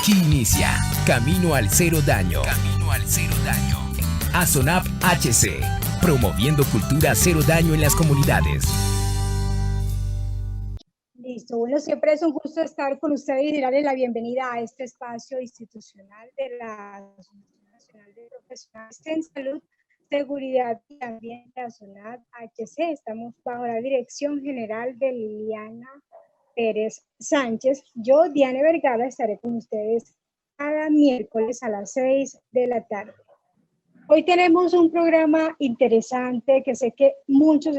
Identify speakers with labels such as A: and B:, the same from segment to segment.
A: Aquí inicia Camino al Cero Daño. Camino al Cero Daño. ASONAP HC, promoviendo cultura cero daño en las comunidades.
B: Listo, bueno, siempre es un gusto estar con ustedes y darles la bienvenida a este espacio institucional de la Asociación Nacional de Profesionales en Salud, Seguridad y Ambiente, ASONAP HC. Estamos bajo la dirección general de Liliana Pérez Sánchez. Yo, Diana Vergara, estaré con ustedes cada miércoles a las 6 de la tarde. Hoy tenemos un programa interesante que sé que muchos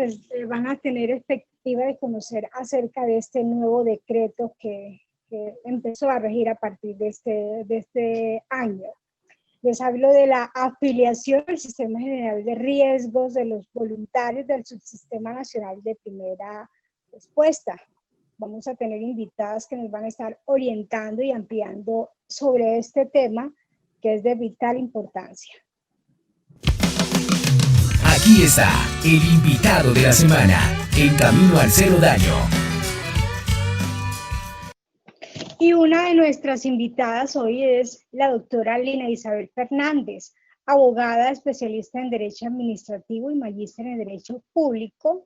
B: van a tener expectativa de conocer acerca de este nuevo decreto que empezó a regir a partir de este año. Les hablo de la afiliación al Sistema General de Riesgos de los voluntarios del Subsistema Nacional de Primera Respuesta. Vamos a tener invitadas que nos van a estar orientando y ampliando sobre este tema que es de vital importancia.
A: Aquí está el invitado de la semana en Camino al Cero Daño.
B: Y una de nuestras invitadas hoy es la doctora Lina Isabel Fernández, abogada especialista en Derecho Administrativo y magíster en Derecho Público.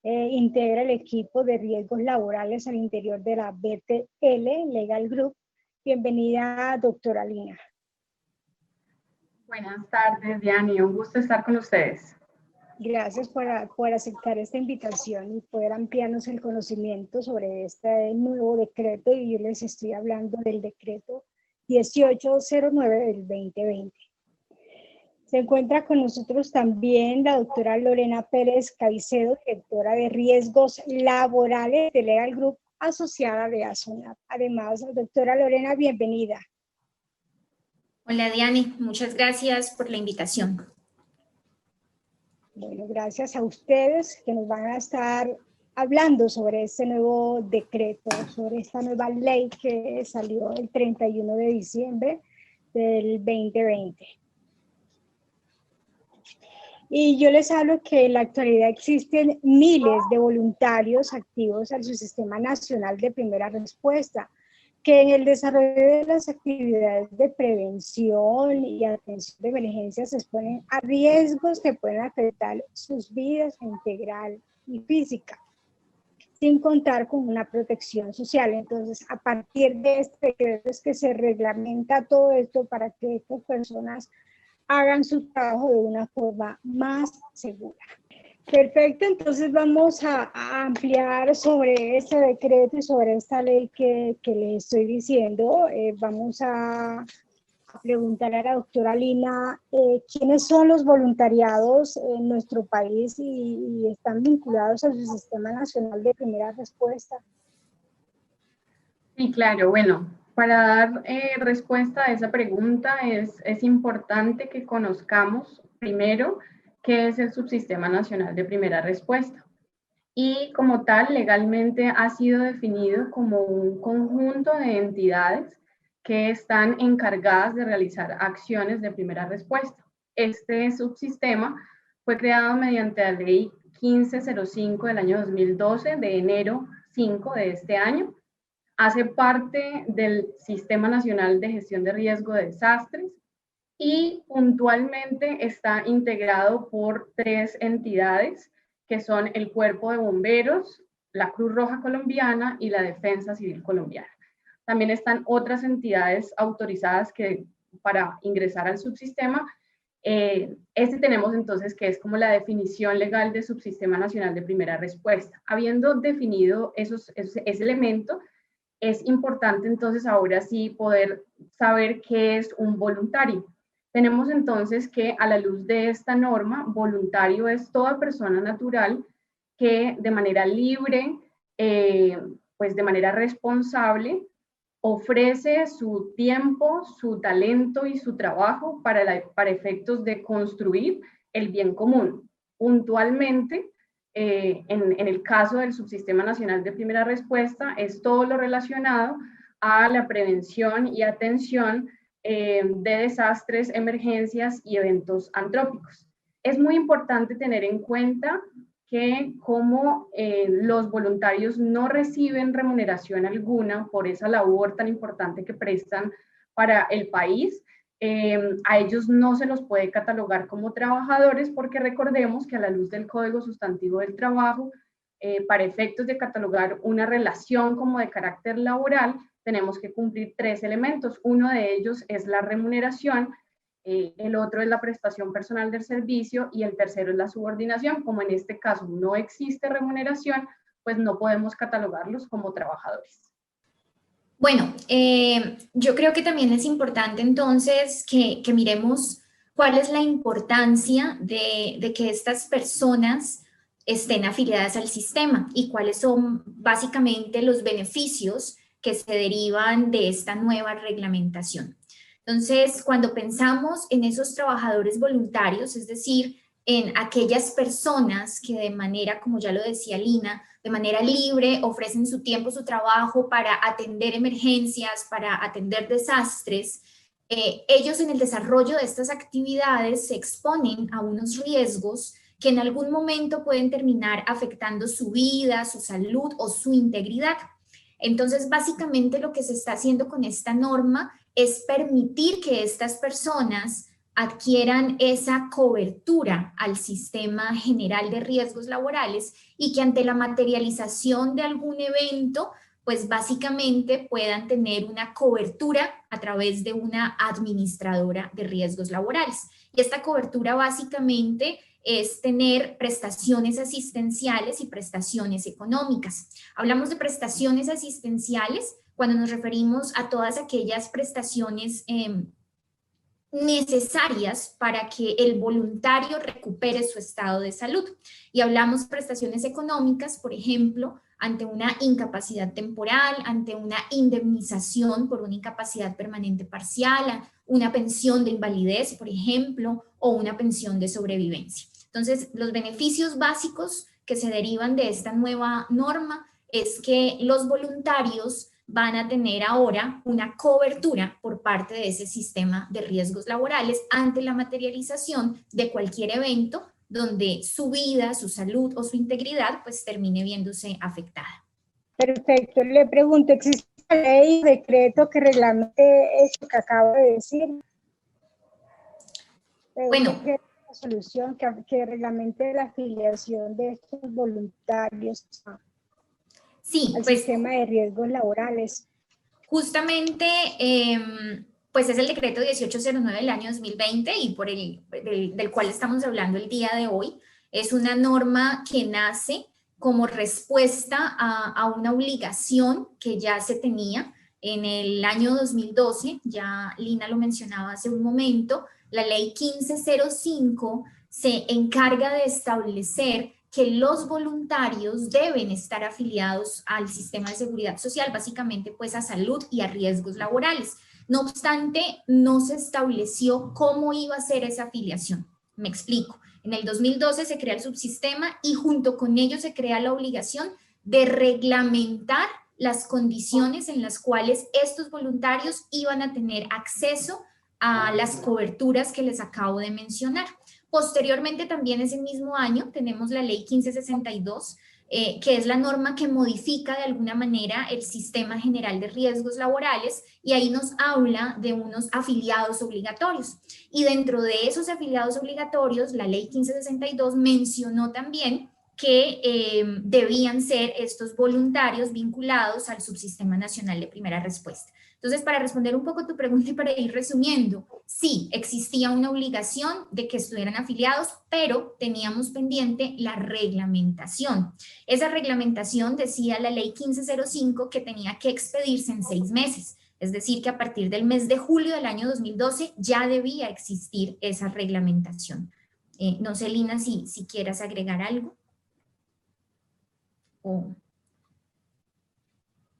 B: Integra el equipo de riesgos laborales al interior de la BTL Legal Group. Bienvenida, doctora Lina.
C: Buenas tardes, Diani. Un gusto estar con ustedes.
B: Gracias por aceptar esta invitación y poder ampliarnos el conocimiento sobre este nuevo decreto. Y yo les estoy hablando del decreto 1809 del 2020. Se encuentra con nosotros también la doctora Lorena Pérez Caicedo, directora de Riesgos Laborales de Legal Group, asociada de ASONAP. Además, doctora Lorena, bienvenida.
D: Hola, Diani. Muchas gracias por la invitación.
B: Bueno, gracias a ustedes que nos van a estar hablando sobre este nuevo decreto, sobre esta nueva ley que salió el 31 de diciembre del 2020. Y yo les hablo que en la actualidad existen miles de voluntarios activos al Subsistema Nacional de Primera Respuesta, que en el desarrollo de las actividades de prevención y atención de emergencias se exponen a riesgos que pueden afectar sus vidas integral y física, sin contar con una protección social. Entonces, a partir de este decreto es que se reglamenta todo esto para que estas personas hagan su trabajo de una forma más segura. Perfecto, entonces vamos a ampliar sobre este decreto y sobre esta ley que les estoy diciendo. Vamos a preguntarle a la doctora Lina quiénes son los voluntariados en nuestro país y están vinculados al Sistema Nacional de Primera Respuesta.
C: Sí, claro. Bueno, para dar respuesta a esa pregunta es importante que conozcamos primero qué es el Subsistema Nacional de Primera Respuesta. Y como tal, legalmente ha sido definido como un conjunto de entidades que están encargadas de realizar acciones de primera respuesta. Este subsistema fue creado mediante la ley 1505 del año 2012, de enero 5 de este año. Hace parte del Sistema Nacional de Gestión de Riesgo de Desastres y puntualmente está integrado por 3 entidades que son el Cuerpo de Bomberos, la Cruz Roja Colombiana y la Defensa Civil Colombiana. También están otras entidades autorizadas para ingresar al subsistema. Tenemos entonces que es como la definición legal de Subsistema Nacional de Primera Respuesta. Habiendo definido ese elemento, es importante entonces ahora sí poder saber qué es un voluntario. Tenemos entonces que a la luz de esta norma, voluntario es toda persona natural que de manera libre, pues de manera responsable, ofrece su tiempo, su talento y su trabajo para efectos de construir el bien común. Puntualmente, en el caso del Subsistema Nacional de Primera Respuesta, es todo lo relacionado a la prevención y atención de desastres, emergencias y eventos antrópicos. Es muy importante tener en cuenta que como los voluntarios no reciben remuneración alguna por esa labor tan importante que prestan para el país. A ellos no se los puede catalogar como trabajadores porque recordemos que a la luz del Código Sustantivo del Trabajo, para efectos de catalogar una relación como de carácter laboral, tenemos que cumplir 3 elementos. Uno de ellos es la remuneración, el otro es la prestación personal del servicio y el tercero es la subordinación. Como en este caso no existe remuneración, pues no podemos catalogarlos como trabajadores.
D: Bueno, yo creo que también es importante entonces que miremos cuál es la importancia de que estas personas estén afiliadas al sistema y cuáles son básicamente los beneficios que se derivan de esta nueva reglamentación. Entonces, cuando pensamos en esos trabajadores voluntarios, es decir, en aquellas personas que de manera, como ya lo decía Lina, de manera libre ofrecen su tiempo, su trabajo para atender emergencias, para atender desastres, ellos en el desarrollo de estas actividades se exponen a unos riesgos que en algún momento pueden terminar afectando su vida, su salud o su integridad. Entonces, básicamente lo que se está haciendo con esta norma es permitir que estas personas adquieran esa cobertura al sistema general de riesgos laborales y que ante la materialización de algún evento, pues básicamente puedan tener una cobertura a través de una administradora de riesgos laborales. Y esta cobertura básicamente es tener prestaciones asistenciales y prestaciones económicas. Hablamos de prestaciones asistenciales cuando nos referimos a todas aquellas prestaciones necesarias para que el voluntario recupere su estado de salud. Y hablamos de prestaciones económicas, por ejemplo, ante una incapacidad temporal, ante una indemnización por una incapacidad permanente parcial, una pensión de invalidez, por ejemplo, o una pensión de sobrevivencia. Entonces, los beneficios básicos que se derivan de esta nueva norma es que los voluntarios van a tener ahora una cobertura por parte de ese sistema de riesgos laborales ante la materialización de cualquier evento donde su vida, su salud o su integridad pues termine viéndose afectada.
B: Perfecto. Le pregunto, ¿existe una ley o decreto que reglamente esto que acabo de decir?
D: Bueno,
B: una solución que reglamente la afiliación de estos voluntarios
D: sí,
B: al
D: pues,
B: sistema de riesgos laborales.
D: Justamente, pues es el decreto 1809 del año 2020 y del cual estamos hablando el día de hoy. Es una norma que nace como respuesta a una obligación que ya se tenía en el año 2012, ya Lina lo mencionaba hace un momento, la ley 1505 se encarga de establecer que los voluntarios deben estar afiliados al sistema de seguridad social, básicamente pues a salud y a riesgos laborales. No obstante, no se estableció cómo iba a ser esa afiliación. Me explico. En el 2012 se crea el subsistema y junto con ello se crea la obligación de reglamentar las condiciones en las cuales estos voluntarios iban a tener acceso a las coberturas que les acabo de mencionar. Posteriormente, también ese mismo año, tenemos la ley 1562, que es la norma que modifica de alguna manera el sistema general de riesgos laborales y ahí nos habla de unos afiliados obligatorios. Y dentro de esos afiliados obligatorios, la ley 1562 mencionó también que debían ser estos voluntarios vinculados al Subsistema Nacional de Primera Respuesta. Entonces, para responder un poco tu pregunta y para ir resumiendo, sí, existía una obligación de que estuvieran afiliados, pero teníamos pendiente la reglamentación. Esa reglamentación decía la ley 1505 que tenía que expedirse en 6 meses. Es decir, que a partir del mes de julio del año 2012 ya debía existir esa reglamentación. No sé, Lina, si quieras agregar algo.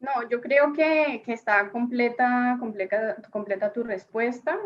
C: No, yo creo que está completa tu respuesta.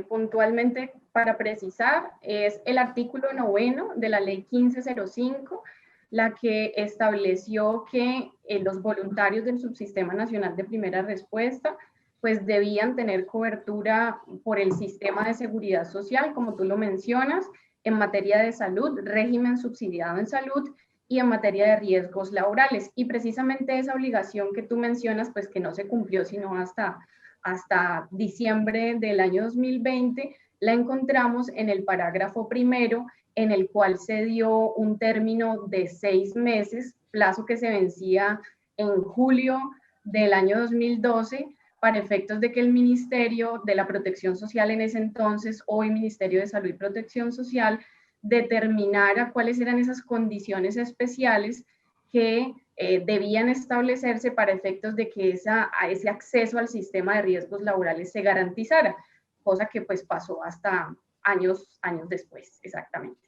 C: Puntualmente, para precisar, es el artículo 9 de la ley 1505 la que estableció que los voluntarios del Subsistema Nacional de Primera Respuesta pues debían tener cobertura por el sistema de seguridad social, como tú lo mencionas, en materia de salud, régimen subsidiado en salud, y en materia de riesgos laborales. Y precisamente esa obligación que tú mencionas, pues que no se cumplió sino hasta hasta diciembre del año 2020, la encontramos en el parágrafo primero, en el cual se dio un término de 6 meses, plazo que se vencía en julio del año 2012, para efectos de que el Ministerio de la Protección Social en ese entonces, hoy Ministerio de Salud y Protección Social, determinara cuáles eran esas condiciones especiales que debían establecerse para efectos de que ese acceso al sistema de riesgos laborales se garantizara, cosa que pues pasó hasta años después, exactamente.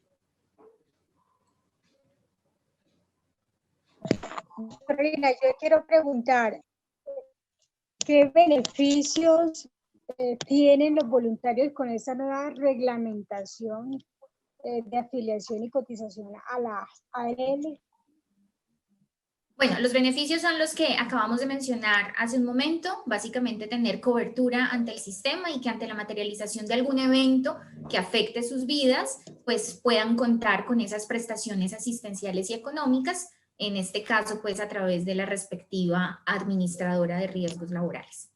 B: Carolina, yo quiero preguntar, ¿qué beneficios tienen los voluntarios con esta nueva reglamentación de afiliación y cotización a la ARL?
D: Bueno, los beneficios son los que acabamos de mencionar hace un momento, básicamente tener cobertura ante el sistema y que ante la materialización de algún evento que afecte sus vidas, pues puedan contar con esas prestaciones asistenciales y económicas, en este caso pues a través de la respectiva administradora de riesgos laborales.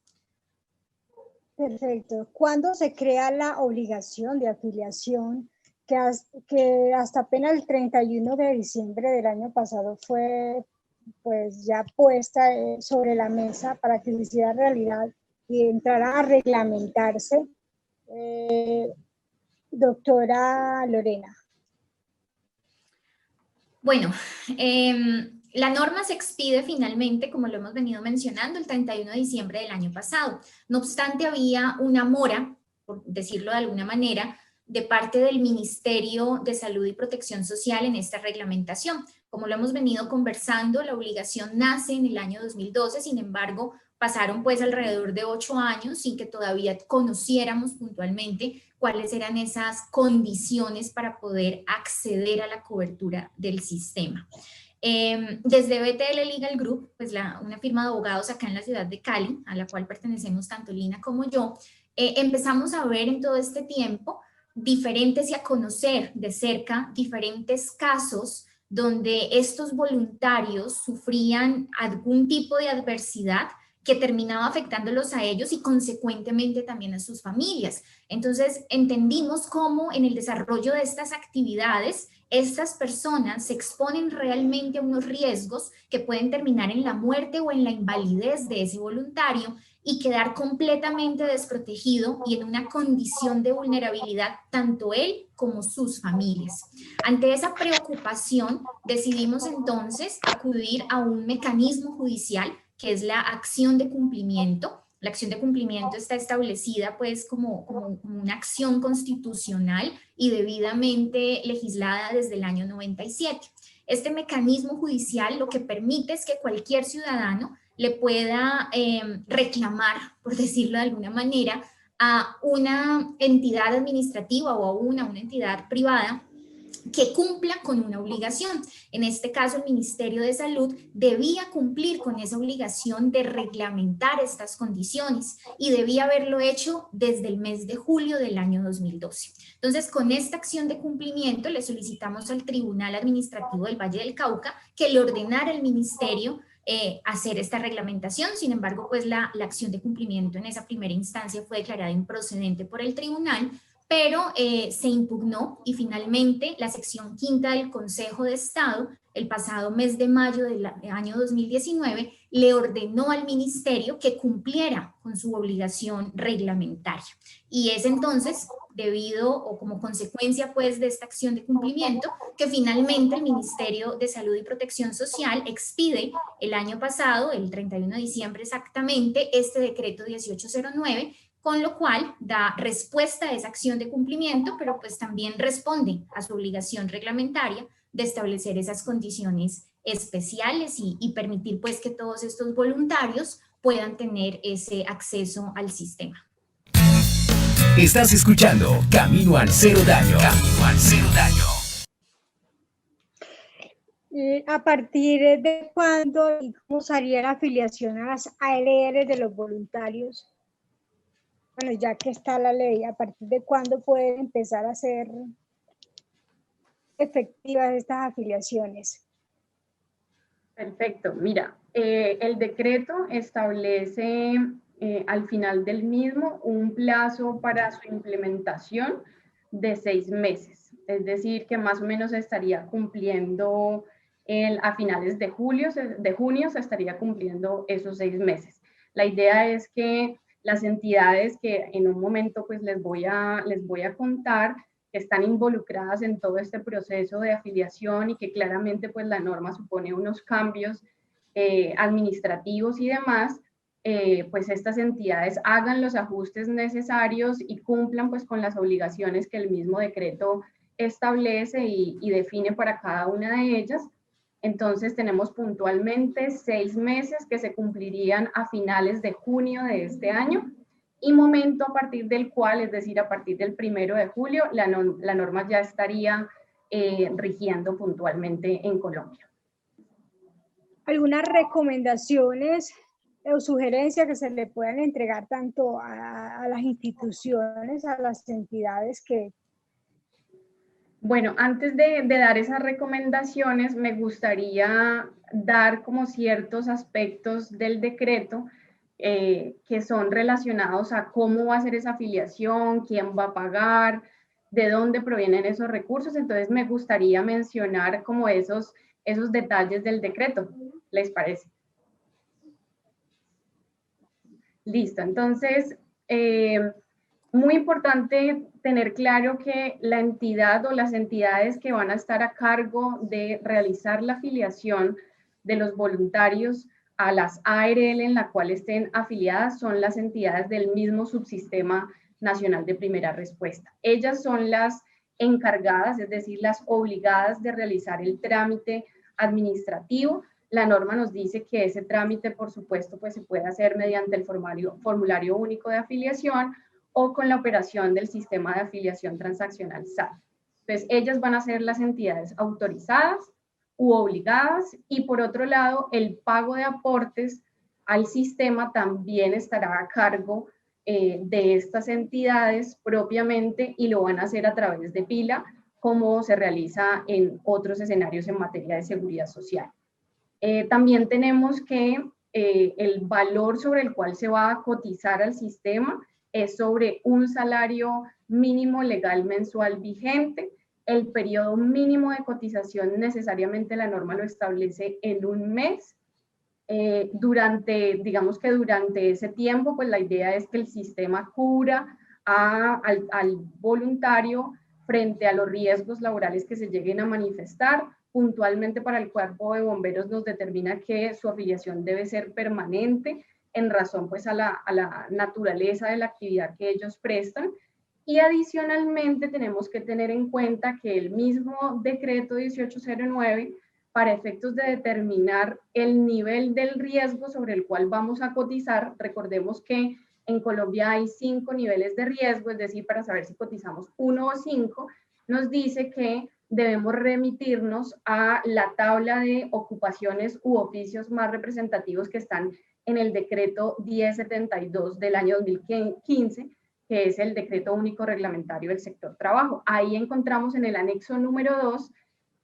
B: Perfecto. ¿Cuándo se crea la obligación de afiliación que hasta apenas el 31 de diciembre del año pasado fue pues ya puesta sobre la mesa para que se hiciera realidad y entrara a reglamentarse? Doctora Lorena.
D: Bueno, la norma se expide finalmente, como lo hemos venido mencionando, el 31 de diciembre del año pasado. No obstante, había una mora, por decirlo de alguna manera, de parte del Ministerio de Salud y Protección Social en esta reglamentación. Como lo hemos venido conversando, la obligación nace en el año 2012, sin embargo, pasaron pues alrededor de 8 años sin que todavía conociéramos puntualmente cuáles eran esas condiciones para poder acceder a la cobertura del sistema. Desde BTL Legal Group, pues una firma de abogados acá en la ciudad de Cali, a la cual pertenecemos tanto Lina como yo, empezamos a ver en todo este tiempo diferentes y a conocer de cerca diferentes casos donde estos voluntarios sufrían algún tipo de adversidad que terminaba afectándolos a ellos y consecuentemente también a sus familias. Entonces entendimos cómo en el desarrollo de estas actividades estas personas se exponen realmente a unos riesgos que pueden terminar en la muerte o en la invalidez de ese voluntario y quedar completamente desprotegido y en una condición de vulnerabilidad tanto él como sus familias. Ante esa preocupación decidimos entonces acudir a un mecanismo judicial que es la acción de cumplimiento. La acción de cumplimiento está establecida pues como una acción constitucional y debidamente legislada desde el año 97. Este mecanismo judicial lo que permite es que cualquier ciudadano le pueda reclamar, por decirlo de alguna manera, a una entidad administrativa o a una entidad privada que cumpla con una obligación. En este caso, el Ministerio de Salud debía cumplir con esa obligación de reglamentar estas condiciones y debía haberlo hecho desde el mes de julio del año 2012. Entonces, con esta acción de cumplimiento, le solicitamos al Tribunal Administrativo del Valle del Cauca que le ordenara al Ministerio hacer esta reglamentación. Sin embargo, pues la acción de cumplimiento en esa primera instancia fue declarada improcedente por el tribunal, pero se impugnó y finalmente la sección quinta del Consejo de Estado, el pasado mes de mayo del año 2019, le ordenó al ministerio que cumpliera con su obligación reglamentaria. Y es entonces, debido o como consecuencia pues de esta acción de cumplimiento, que finalmente el Ministerio de Salud y Protección Social expide el año pasado, el 31 de diciembre exactamente, este decreto 1809, con lo cual da respuesta a esa acción de cumplimiento, pero pues también responde a su obligación reglamentaria de establecer esas condiciones especiales y permitir pues que todos estos voluntarios puedan tener ese acceso al sistema.
A: Estás escuchando Camino al Cero Daño. Camino al Cero Daño.
B: ¿A partir de cuándo y cómo sería la afiliación a las ARL de los voluntarios? Bueno, ya que está la ley, ¿a partir de cuándo pueden empezar a ser efectivas estas afiliaciones?
C: Perfecto. Mira, el decreto establece al final del mismo un plazo para su implementación de 6 meses. Es decir, que más o menos se estaría cumpliendo a finales de junio se estaría cumpliendo esos 6 meses. La idea es que las entidades que en un momento pues les voy a contar, que están involucradas en todo este proceso de afiliación y que claramente pues la norma supone unos cambios administrativos y demás, pues estas entidades hagan los ajustes necesarios y cumplan pues con las obligaciones que el mismo decreto establece y define para cada una de ellas. Entonces tenemos puntualmente 6 meses que se cumplirían a finales de junio de este año y momento a partir del cual, es decir, a partir del 1 de julio, la norma ya estaría rigiendo puntualmente en Colombia.
B: ¿Algunas recomendaciones o sugerencias que se le puedan entregar tanto a las instituciones, a las entidades que...
C: Bueno, antes de dar esas recomendaciones, me gustaría dar como ciertos aspectos del decreto que son relacionados a cómo va a ser esa afiliación, quién va a pagar, de dónde provienen esos recursos. Entonces, me gustaría mencionar como esos detalles del decreto. ¿Les parece? Listo. Entonces, muy importante tener claro que la entidad o las entidades que van a estar a cargo de realizar la afiliación de los voluntarios a las ARL en la cual estén afiliadas son las entidades del mismo subsistema nacional de primera respuesta. Ellas son las encargadas, es decir, las obligadas de realizar el trámite administrativo. La norma nos dice que ese trámite, por supuesto, pues se puede hacer mediante el formulario único de afiliación o con la operación del sistema de afiliación transaccional SAT. Entonces, ellas van a ser las entidades autorizadas u obligadas y por otro lado, el pago de aportes al sistema también estará a cargo de estas entidades propiamente y lo van a hacer a través de PILA, como se realiza en otros escenarios en materia de seguridad social. También tenemos que el valor sobre el cual se va a cotizar al sistema es sobre un salario mínimo legal mensual vigente. El periodo mínimo de cotización necesariamente la norma lo establece en un mes. Digamos que durante ese tiempo, pues la idea es que el sistema cubra al voluntario frente a los riesgos laborales que se lleguen a manifestar. Puntualmente para el Cuerpo de Bomberos nos determina que su afiliación debe ser permanente en razón pues a la naturaleza de la actividad que ellos prestan. Y adicionalmente tenemos que tener en cuenta que el mismo decreto 1809, para efectos de determinar el nivel del riesgo sobre el cual vamos a cotizar, recordemos que en Colombia hay 5 niveles de riesgo, es decir, para saber si cotizamos 1 o 5, nos dice que debemos remitirnos a la tabla de ocupaciones u oficios más representativos que están en el decreto 1072 del año 2015, que es el decreto único reglamentario del sector trabajo. Ahí encontramos en el anexo número 2,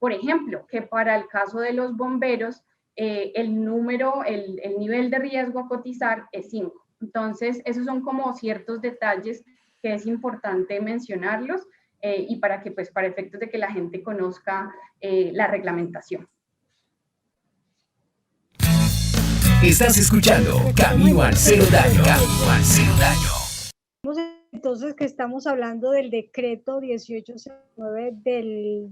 C: por ejemplo, que para el caso de los bomberos, el nivel de riesgo a cotizar es 5. Entonces, esos son como ciertos detalles que es importante mencionarlos y para que, pues, para efectos de que la gente conozca la reglamentación.
A: Estás escuchando Camino al Cero Daño. Camino al Cero Daño.
B: Entonces, que estamos hablando del decreto 1809 del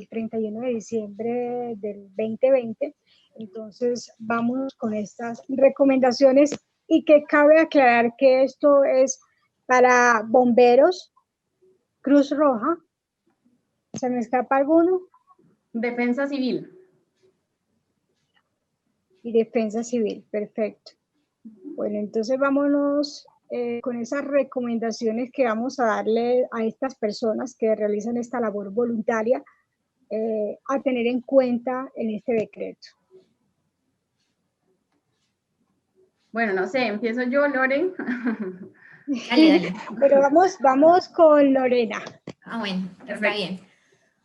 B: 31 de diciembre del 2020. Entonces, vamos con estas recomendaciones y que cabe aclarar que esto es para bomberos, Cruz Roja. ¿Se me escapa alguno?
C: Defensa Civil.
B: Y Defensa Civil, perfecto. Bueno, entonces vámonos con esas recomendaciones que vamos a darle a estas personas que realizan esta labor voluntaria a tener en cuenta en este decreto.
C: Bueno, no sé, empiezo yo, Loren.
D: Dale, dale.
B: Pero vamos con Lorena.
D: Ah, bueno, está bien.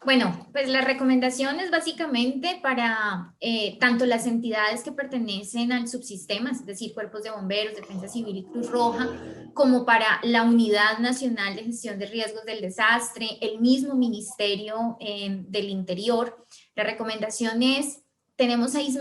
D: Bueno, pues la recomendación es básicamente para tanto las entidades que pertenecen al subsistema, es decir, cuerpos de bomberos, Defensa Civil y Cruz Roja, como para la Unidad Nacional de Gestión de Riesgos del Desastre, el mismo Ministerio del Interior. La recomendación es, tenemos 6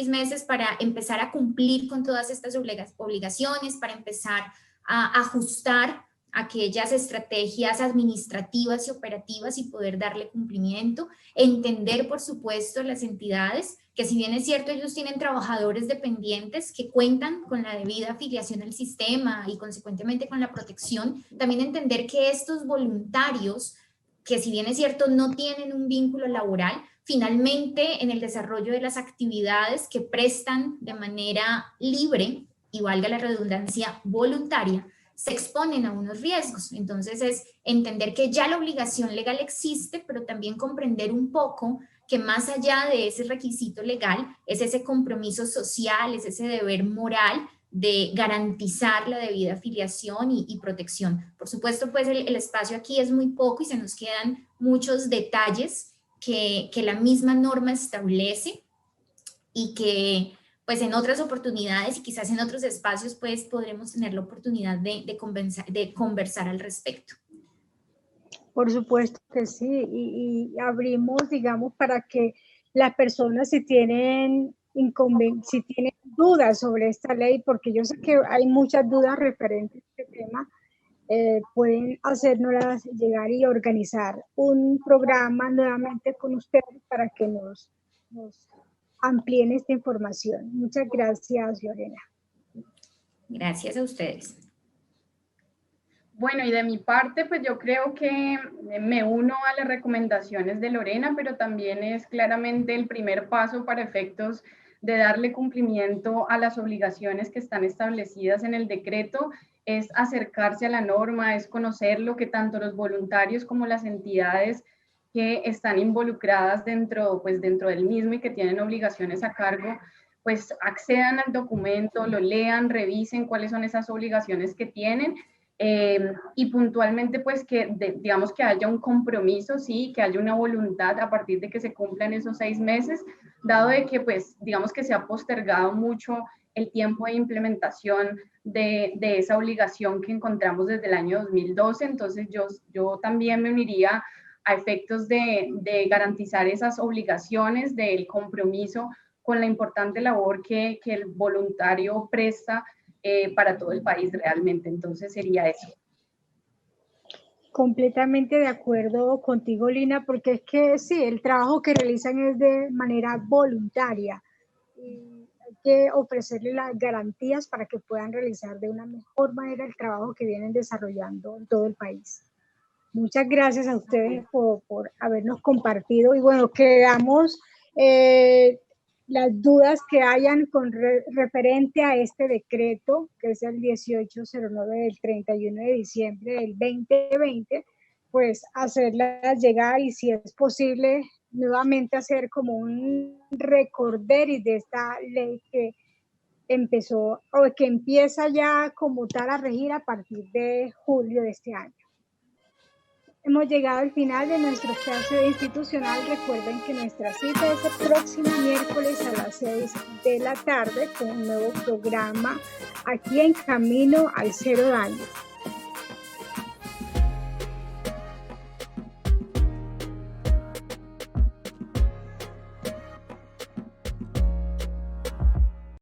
D: meses para empezar a cumplir con todas estas obligaciones, para empezar a ajustar aquellas estrategias administrativas y operativas y poder darle cumplimiento, entender, por supuesto, las entidades, que si bien es cierto, ellos tienen trabajadores dependientes que cuentan con la debida afiliación al sistema y consecuentemente con la protección, también entender que estos voluntarios, que si bien es cierto, no tienen un vínculo laboral, finalmente en el desarrollo de las actividades que prestan de manera libre, y valga la redundancia, voluntaria, se exponen a unos riesgos. Entonces es entender que ya la obligación legal existe, pero también comprender un poco que más allá de ese requisito legal es ese compromiso social, es ese deber moral de garantizar la debida afiliación y protección. Por supuesto, pues el espacio aquí es muy poco y se nos quedan muchos detalles que la misma norma establece y que pues en otras oportunidades y quizás en otros espacios pues podremos tener la oportunidad de conversar al respecto.
B: Por supuesto que sí, y abrimos, digamos, para que las personas si tienen dudas sobre esta ley, porque yo sé que hay muchas dudas referentes a este tema, pueden hacérnoslas llegar y organizar un programa nuevamente con ustedes para que nos amplíen esta información. Muchas gracias, Lorena.
D: Gracias a ustedes.
C: Bueno, y de mi parte, pues yo creo que me uno a las recomendaciones de Lorena, pero también es claramente el primer paso para efectos de darle cumplimiento a las obligaciones que están establecidas en el decreto, es acercarse a la norma, es conocer lo que tanto los voluntarios como las entidades que están involucradas dentro del mismo y que tienen obligaciones a cargo, pues accedan al documento, lo lean, revisen cuáles son esas obligaciones que tienen y puntualmente pues digamos que haya un compromiso, sí, que haya una voluntad a partir de que se cumplan esos 6 meses, dado de que pues digamos que se ha postergado mucho el tiempo de implementación de esa obligación que encontramos desde el año 2012, entonces yo también me uniría a efectos de garantizar esas obligaciones, del compromiso con la importante labor que el voluntario presta para todo el país realmente. Entonces sería eso.
B: Completamente de acuerdo contigo, Lina, porque es que sí, el trabajo que realizan es de manera voluntaria y hay que ofrecerles las garantías para que puedan realizar de una mejor manera el trabajo que vienen desarrollando en todo el país. Muchas gracias a ustedes por habernos compartido y bueno, quedamos las dudas que hayan referente a este decreto, que es el 1809 del 31 de diciembre del 2020, pues hacerlas llegar y si es posible nuevamente hacer como un recorderis de esta ley que empezó o que empieza ya como tal a regir a partir de julio de este año. Hemos llegado al final de nuestro espacio institucional. Recuerden que nuestra cita es el próximo miércoles a las 6 de la tarde con un nuevo programa aquí en Camino al Cero Daño.